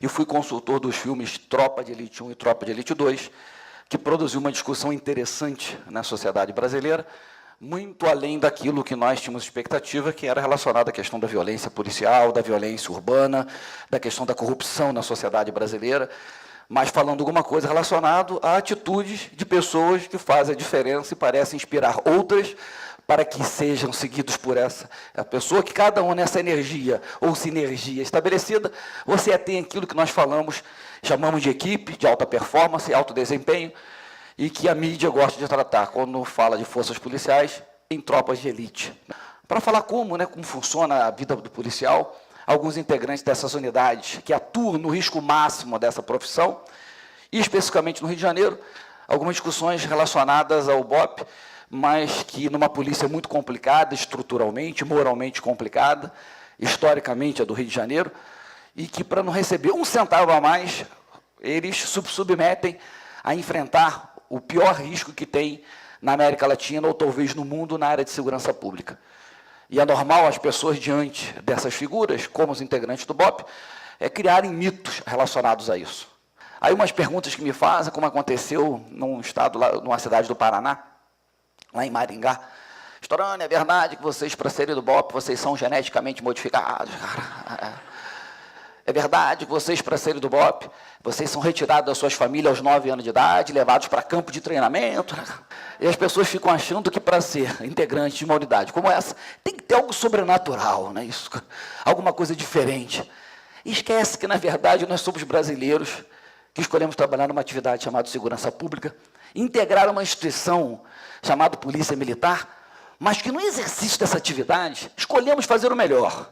e fui consultor dos filmes Tropa de Elite 1 e Tropa de Elite 2, que produziu uma discussão interessante na sociedade brasileira, muito além daquilo que nós tínhamos expectativa, que era relacionado à questão da violência policial, da violência urbana, da questão da corrupção na sociedade brasileira, mas falando alguma coisa relacionada a atitudes de pessoas que fazem a diferença e parecem inspirar outras para que sejam seguidos por essa pessoa, que cada um nessa energia ou sinergia estabelecida, você tem aquilo que nós chamamos de equipe, de alta performance, alto desempenho, e que a mídia gosta de tratar, quando fala de forças policiais, em tropas de elite. Para falar como funciona a vida do policial, alguns integrantes dessas unidades que atuam no risco máximo dessa profissão, e especificamente no Rio de Janeiro, algumas discussões relacionadas ao BOP, mas que numa polícia muito complicada, estruturalmente, moralmente complicada, historicamente a do Rio de Janeiro, e que para não receber um centavo a mais, eles submetem a enfrentar o pior risco que tem na América Latina, ou talvez no mundo, na área de segurança pública. E é normal as pessoas, diante dessas figuras, como os integrantes do BOP, criarem mitos relacionados a isso. Aí umas perguntas que me fazem, como aconteceu num estado, numa cidade do Paraná, lá em Maringá. Storani, é verdade que vocês, para serem do BOP, vocês são geneticamente modificados? É verdade que vocês, para serem do BOP, vocês são retirados das suas famílias aos 9 anos de idade, levados para campo de treinamento? E as pessoas ficam achando que para ser integrante de uma unidade como essa, tem que ter algo sobrenatural, né? Isso, alguma coisa diferente. E esquece que, na verdade, nós somos brasileiros que escolhemos trabalhar numa atividade chamada segurança pública, integrar uma instituição chamada Polícia Militar, mas que no exercício dessa atividade, escolhemos fazer o melhor.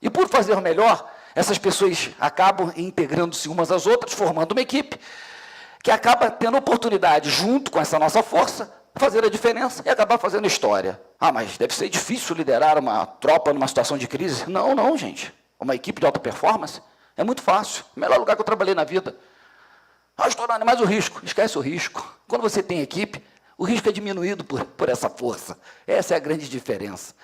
E por fazer o melhor, essas pessoas acabam integrando-se umas às outras, formando uma equipe, que acaba tendo oportunidade, junto com essa nossa força, fazer a diferença e acabar fazendo história. Ah, mas deve ser difícil liderar uma tropa numa situação de crise. Não, não, gente. Uma equipe de alta performance é muito fácil. O melhor lugar que eu trabalhei na vida. Ah, Storani, mas o risco. Esquece o risco. Quando você tem equipe, o risco é diminuído por essa força. Essa é a grande diferença.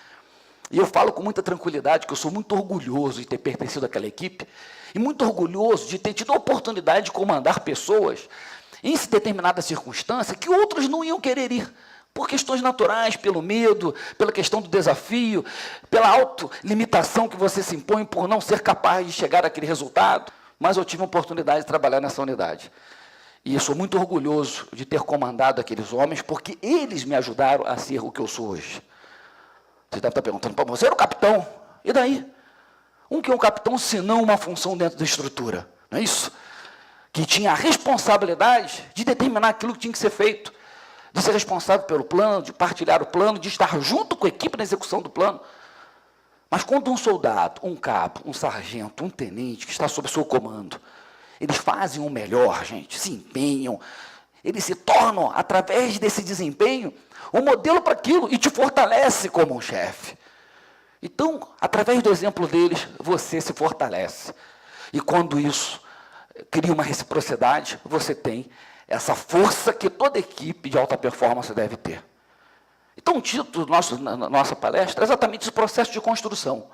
E eu falo com muita tranquilidade que eu sou muito orgulhoso de ter pertencido àquela equipe e muito orgulhoso de ter tido a oportunidade de comandar pessoas em determinada circunstância que outros não iam querer ir, por questões naturais, pelo medo, pela questão do desafio, pela autolimitação que você se impõe por não ser capaz de chegar àquele resultado. Mas eu tive a oportunidade de trabalhar nessa unidade. E eu sou muito orgulhoso de ter comandado aqueles homens, porque eles me ajudaram a ser o que eu sou hoje. Você deve estar perguntando, para você era o capitão, e daí? Um que é um capitão, se não uma função dentro da estrutura, não é isso? Que tinha a responsabilidade de determinar aquilo que tinha que ser feito, de ser responsável pelo plano, de partilhar o plano, de estar junto com a equipe na execução do plano. Mas quando um soldado, um cabo, um sargento, um tenente que está sob seu comando, eles fazem o melhor, gente, se empenham, eles se tornam, através desse desempenho, um modelo para aquilo e te fortalece como um chefe. Então, através do exemplo deles, você se fortalece. E quando isso cria uma reciprocidade, você tem essa força que toda equipe de alta performance deve ter. Então, o título da nossa palestra é exatamente esse processo de construção.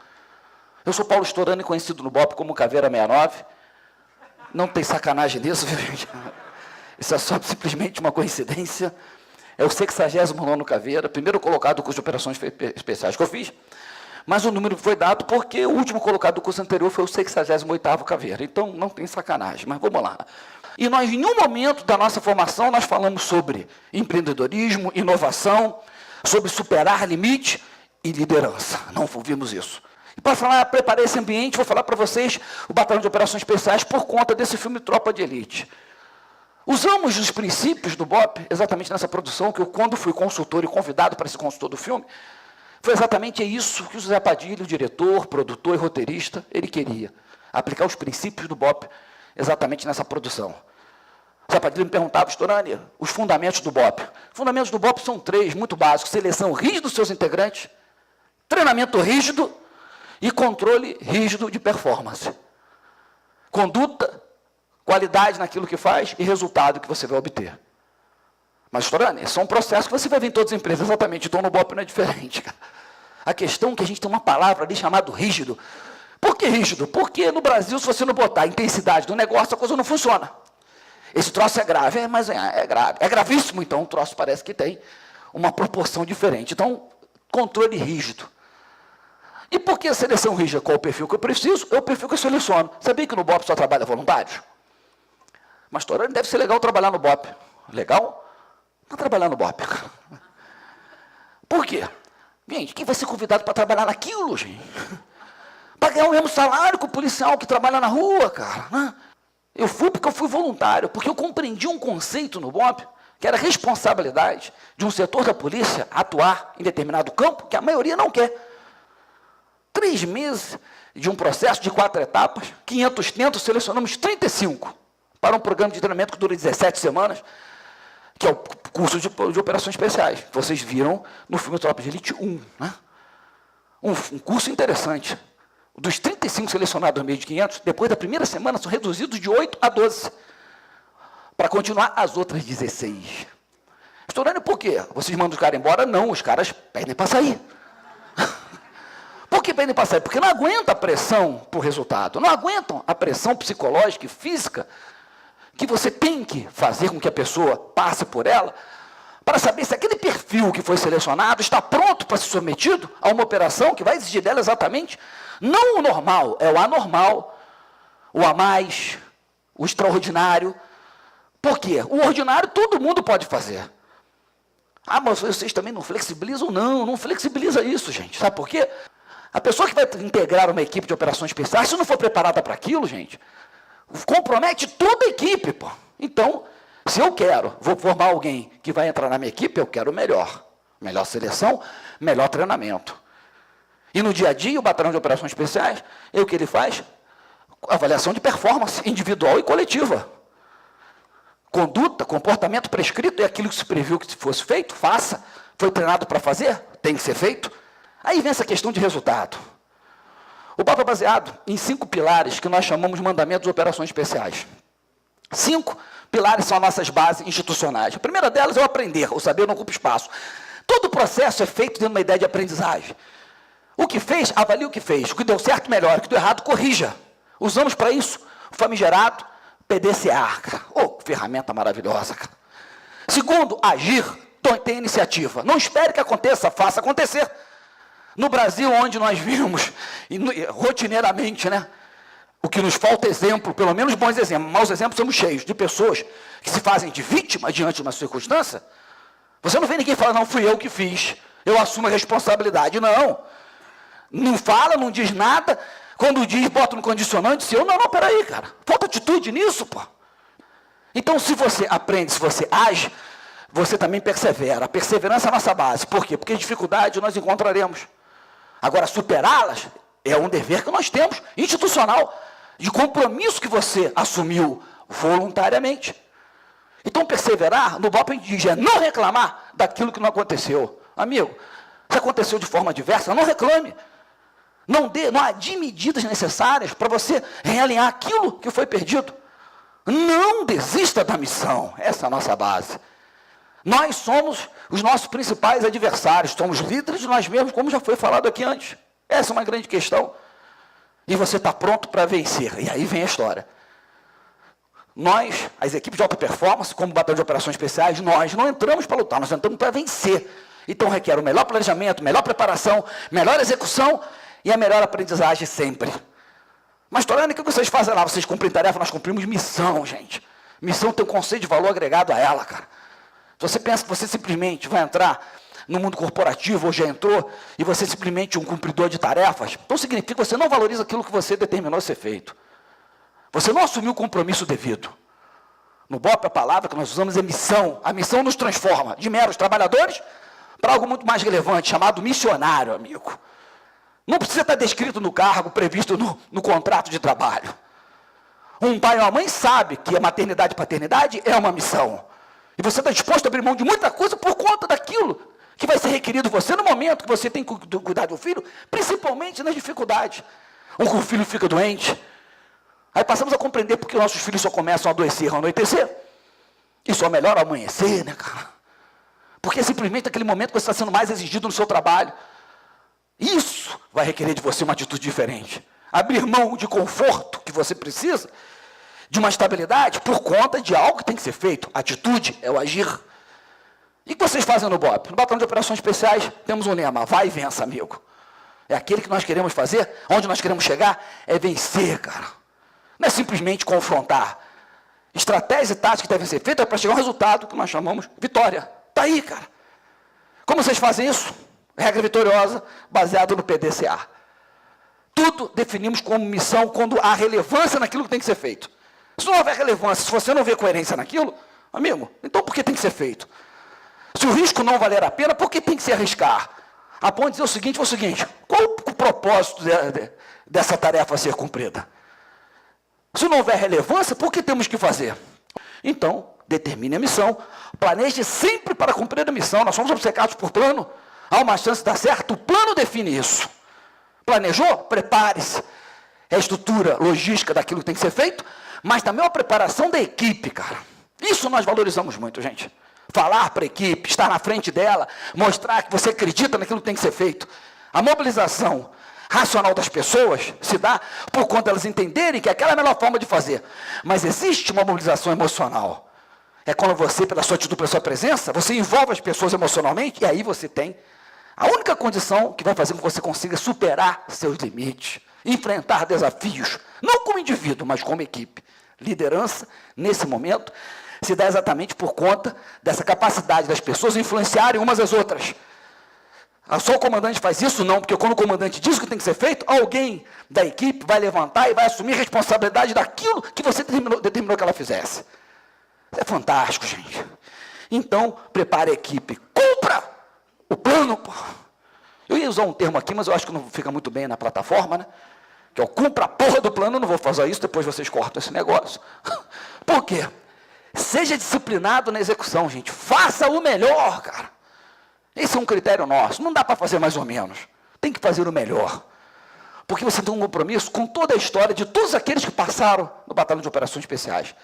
Eu sou Paulo Storani, conhecido no BOP como Caveira 69. Não tem sacanagem nisso, viu, gente? Isso é só simplesmente uma coincidência. É o 69º Caveira, primeiro colocado do curso de operações especiais que eu fiz, mas o número foi dado porque o último colocado do curso anterior foi o 68º Caveira. Então, não tem sacanagem, mas vamos lá. E nós, em nenhum momento da nossa formação, nós falamos sobre empreendedorismo, inovação, sobre superar limite e liderança. Não ouvimos isso. E para falar, preparei esse ambiente, vou falar para vocês o Batalhão de Operações Especiais por conta desse filme Tropa de Elite. Usamos os princípios do BOP exatamente nessa produção, que eu, quando fui consultor e convidado para ser consultor do filme, foi exatamente isso que o José Padilha, o diretor, produtor e roteirista, ele queria. Aplicar os princípios do BOP exatamente nessa produção. O José Padilha me perguntava, Storani, os fundamentos do BOP. Os fundamentos do BOP são 3, muito básicos: seleção rígida dos seus integrantes, treinamento rígido e controle rígido de performance. Conduta, qualidade naquilo que faz e resultado que você vai obter. Mas, Storani, esse é um processo que você vai ver em todas as empresas, exatamente, então no BOP não é diferente. Cara. A questão é que a gente tem uma palavra ali chamada rígido, Por que rígido? Porque no Brasil, se você não botar a intensidade do negócio, a coisa não funciona. Esse troço é grave, mas é grave. É gravíssimo, então o troço parece que tem uma proporção diferente. Então, controle rígido. E por que a seleção rígida? Qual o perfil que eu preciso? É o perfil que eu seleciono. Sabia que no BOP só trabalha voluntários? Mas, Torani, deve ser legal trabalhar no BOP. Legal? Não trabalhar no BOP. Por quê? Gente, quem vai ser convidado para trabalhar naquilo, gente? Para ganhar o mesmo salário que o policial que trabalha na rua, cara. Né? Eu fui porque eu fui voluntário, porque eu compreendi um conceito no BOP, que era a responsabilidade de um setor da polícia atuar em determinado campo, que a maioria não quer. 3 meses de um processo de 4 etapas, 500 tentos, selecionamos 35 para um programa de treinamento que dura 17 semanas, que é o curso de operações especiais. Vocês viram no filme Tropa de Elite 1. Né? Um curso interessante. Dos 35 selecionados no meio de 500, depois da primeira semana, são reduzidos de 8 a 12, para continuar as outras 16. Estourando por quê? Vocês mandam os caras embora? Não, os caras pedem para sair. Por que pedem para sair? Porque não aguentam a pressão por resultado, não aguentam a pressão psicológica e física que você tem que fazer com que a pessoa passe por ela, para saber se aquele perfil que foi selecionado está pronto para ser submetido a uma operação que vai exigir dela exatamente, não o normal, é o anormal, o a mais, o extraordinário. Por quê? O ordinário todo mundo pode fazer. Ah, mas vocês também não flexibilizam? Não, não flexibiliza isso, gente. Sabe por quê? A pessoa que vai integrar uma equipe de operações especiais, se não for preparada para aquilo, gente, compromete toda a equipe, pô. Então, se eu vou formar alguém que vai entrar na minha equipe, eu quero o melhor. Melhor seleção, melhor treinamento. E no dia a dia, o batalhão de operações especiais, o que ele faz? Avaliação de performance individual e coletiva. Conduta, comportamento prescrito, é aquilo que se previu que fosse feito, faça. Foi treinado para fazer, tem que ser feito. Aí vem essa questão de resultado. O BOP é baseado em 5 pilares que nós chamamos de mandamentos de operações especiais. 5 pilares são as nossas bases institucionais. A primeira delas é o aprender, o saber não ocupa espaço. Todo o processo é feito dentro de uma ideia de aprendizagem. O que fez, avalie o que fez. O que deu certo, melhora. O que deu errado, corrija. Usamos para isso o famigerado PDCA. Oh, ferramenta maravilhosa. Cara. Segundo, agir. Tem iniciativa. Não espere que aconteça, faça acontecer. No Brasil, onde nós vimos rotineiramente, né, o que nos falta exemplo, pelo menos bons exemplos, maus exemplos somos cheios de pessoas que se fazem de vítima diante de uma circunstância. Você não vê ninguém falar, não, fui eu que fiz, eu assumo a responsabilidade. Não. Não fala, não diz nada. Quando diz, bota no condicionante, se eu, não, peraí, cara. Falta atitude nisso, pô. Então, se você aprende, se você age, você também persevera. A perseverança é a nossa base. Por quê? Porque dificuldade nós encontraremos. Agora, superá-las é um dever que nós temos, institucional, de compromisso que você assumiu voluntariamente. Então, perseverar, no BOP a gente diz, é não reclamar daquilo que não aconteceu. Amigo, se aconteceu de forma diversa, não reclame. Não adie medidas necessárias para você realinhar aquilo que foi perdido. Não desista da missão. Essa é a nossa base. Nós somos os nossos principais adversários, somos líderes de nós mesmos, como já foi falado aqui antes. Essa é uma grande questão. E você está pronto para vencer. E aí vem a história. Nós, as equipes de alta performance, como batalhão de operações especiais, nós não entramos para lutar, nós entramos para vencer. Então requer o melhor planejamento, melhor preparação, melhor execução e a melhor aprendizagem sempre. Mas, Torani, o que vocês fazem lá? Vocês cumprem tarefa, nós cumprimos missão, gente. Missão tem um conceito de valor agregado a ela, cara. Se você pensa que você simplesmente vai entrar no mundo corporativo, ou já entrou, e você simplesmente é um cumpridor de tarefas, então significa que você não valoriza aquilo que você determinou ser feito. Você não assumiu o compromisso devido. No BOP, a palavra que nós usamos é missão. A missão nos transforma de meros trabalhadores para algo muito mais relevante, chamado missionário, amigo. Não precisa estar descrito no cargo previsto no contrato de trabalho. Um pai ou uma mãe sabe que a maternidade e paternidade é uma missão. E você está disposto a abrir mão de muita coisa por conta daquilo que vai ser requerido de você no momento que você tem que cuidar do filho, principalmente nas dificuldades. O filho fica doente. Aí passamos a compreender porque nossos filhos só começam a adoecer ao anoitecer. E só melhora ao amanhecer, né, cara? Porque é simplesmente aquele momento que você está sendo mais exigido no seu trabalho. Isso vai requerer de você uma atitude diferente. abrir mão de conforto que você precisa, de uma estabilidade, por conta de algo que tem que ser feito. Atitude é o agir. E o que vocês fazem no BOP? No Batalhão de Operações Especiais, temos um lema: vai e vença, amigo. É aquele que nós queremos fazer, onde nós queremos chegar, é vencer, cara. Não é simplesmente confrontar. Estratégias e táticas que devem ser feitas para chegar a um resultado que nós chamamos vitória. Está aí, cara. Como vocês fazem isso? Regra vitoriosa, baseado no PDCA. Tudo definimos como missão quando há relevância naquilo que tem que ser feito. Se não houver relevância, se você não vê coerência naquilo, amigo, então por que tem que ser feito? Se o risco não valer a pena, por que tem que se arriscar? A ponto de dizer o seguinte, qual o propósito dessa tarefa a ser cumprida? Se não houver relevância, por que temos que fazer? Então, determine a missão, planeje sempre para cumprir a missão. Nós somos obcecados por plano. Há uma chance de dar certo, o plano define isso. Planejou? Prepare-se. É a estrutura logística daquilo que tem que ser feito, mas também a preparação da equipe, cara. Isso nós valorizamos muito, gente. Falar para a equipe, estar na frente dela, mostrar que você acredita naquilo que tem que ser feito. A mobilização racional das pessoas se dá por conta delas entenderem que aquela é a melhor forma de fazer. Mas existe uma mobilização emocional. É quando você, pela sua atitude, pela sua presença, você envolve as pessoas emocionalmente e aí você tem a única condição que vai fazer com que você consiga superar seus limites, enfrentar desafios, não como indivíduo, mas como equipe. Liderança, nesse momento, se dá exatamente por conta dessa capacidade das pessoas influenciarem umas às outras. Só o comandante faz isso? Não, porque quando o comandante diz o que tem que ser feito, alguém da equipe vai levantar e vai assumir responsabilidade daquilo que você determinou que ela fizesse. Isso é fantástico, gente. Então, prepare a equipe. Cumpra o plano. Pô. Eu ia usar um termo aqui, mas eu acho que não fica muito bem na plataforma, né? Que é o cumpra a porra do plano. Eu não vou fazer isso, depois vocês cortam esse negócio. Por quê? Seja disciplinado na execução, gente. Faça o melhor, cara. Esse é um critério nosso. Não dá para fazer mais ou menos. Tem que fazer o melhor. Porque você tem um compromisso com toda a história de todos aqueles que passaram no Batalhão de Operações Especiais,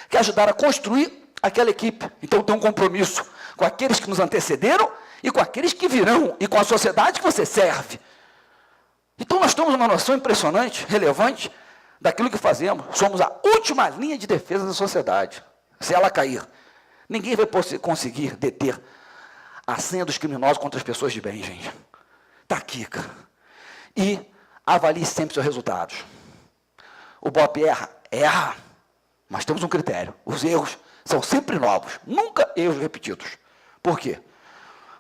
que ajudaram a construir aquela equipe. Então tem um compromisso com aqueles que nos antecederam e com aqueles que virão, e com a sociedade que você serve. Então nós temos uma noção impressionante, relevante, daquilo que fazemos. Somos a última linha de defesa da sociedade. Se ela cair, ninguém vai conseguir deter a senha dos criminosos contra as pessoas de bem, gente. Está aqui, cara. E avalie sempre seus resultados. O BOP erra, mas temos um critério. Os erros são sempre novos, nunca erros repetidos. Por quê?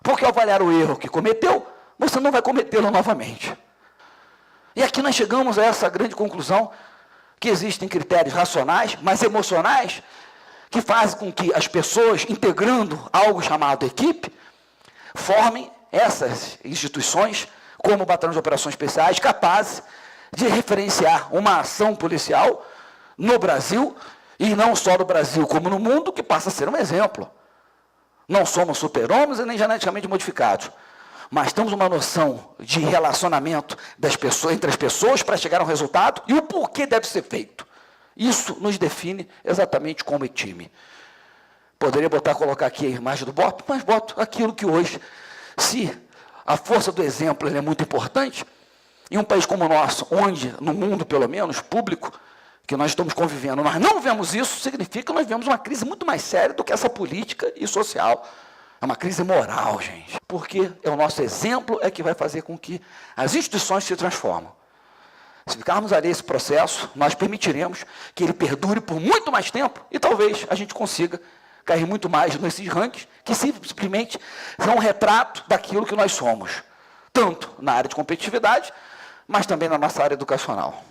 Porque ao avaliar o erro que cometeu, você não vai cometê-lo novamente. E aqui nós chegamos a essa grande conclusão, que existem critérios racionais, mas emocionais, que fazem com que as pessoas, integrando algo chamado equipe, formem essas instituições, como o Batalhão de Operações Especiais, capazes de referenciar uma ação policial no Brasil, e não só no Brasil, como no mundo, que passa a ser um exemplo. Não somos super-homens e nem geneticamente modificados, mas temos uma noção de relacionamento das pessoas, entre as pessoas para chegar a um resultado e o porquê deve ser feito. Isso nos define exatamente como time. Poderia colocar aqui a imagem do BOP, mas boto aquilo que hoje, se a força do exemplo é muito importante, em um país como o nosso, onde, no mundo pelo menos, público, que nós estamos convivendo, nós não vemos isso, significa que nós vemos uma crise muito mais séria do que essa política e social. É uma crise moral, gente. Porque é o nosso exemplo é que vai fazer com que as instituições se transformem. Se ficarmos ali esse processo, nós permitiremos que ele perdure por muito mais tempo e talvez a gente consiga cair muito mais nesses rankings, que simplesmente são um retrato daquilo que nós somos, tanto na área de competitividade, mas também na nossa área educacional.